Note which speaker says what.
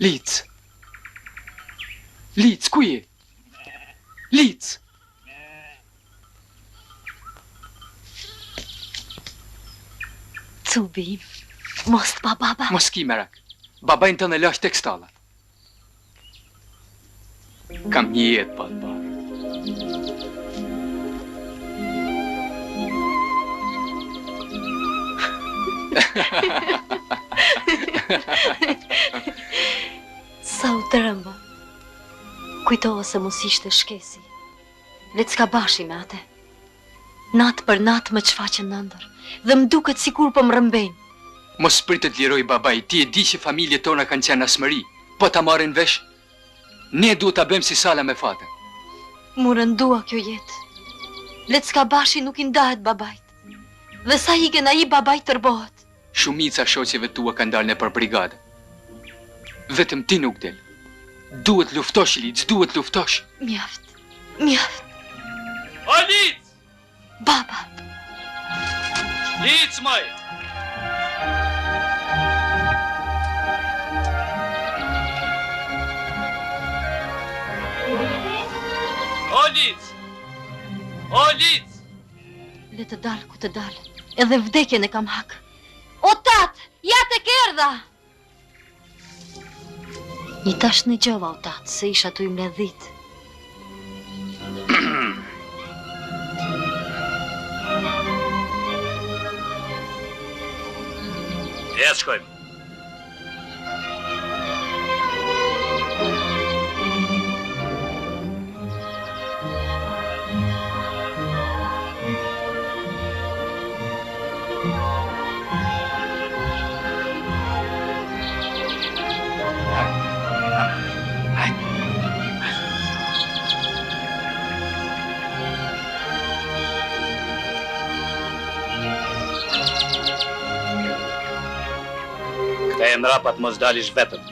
Speaker 1: Lic! Lic, ku je? Lic!
Speaker 2: Cubi, mos të pa baba.
Speaker 1: Mos ki merak. Babajnë të në lash tek stallat. Kam një jetë pa të parë.
Speaker 2: Sa u tërëmba. Kujtoha se mos ishte shkesi. Le të s'ka bashi me ate. Natë për natë më qfaqen nëndër. Dhe më duket sikur po më rëmbejnë.
Speaker 1: Mos pritë të liroj babaj, ti e di që familje tona kanë qenë asmëri. Po ta marrin vesh, ne duhet ta bëjmë si Sala me Fatën.
Speaker 2: Mu rëndua kjo jetë. Le të s'ka bashi nuk i ndahet babajt. Dhe sa hiken ai babajt tërbohet.
Speaker 1: Shumica shoqeve tua kanë dalë nëpër brigadë. Vetëm ti nuk del. Duhet luftosh, Lic, duhet luftosh.
Speaker 2: Mjaft, mjaft.
Speaker 3: O, Lic!
Speaker 2: Baba!
Speaker 3: Lic, moj! O, Lic! O, Lic!
Speaker 2: Le të dalë ku të dalë. Edhe vdekjen e kam hak. O tatë, ja te kerdha! Një tash në gjova o tatë, se isha tu i mledhit.
Speaker 3: Ja, shkojmë. Këta e mrapat mos dalish vetëm.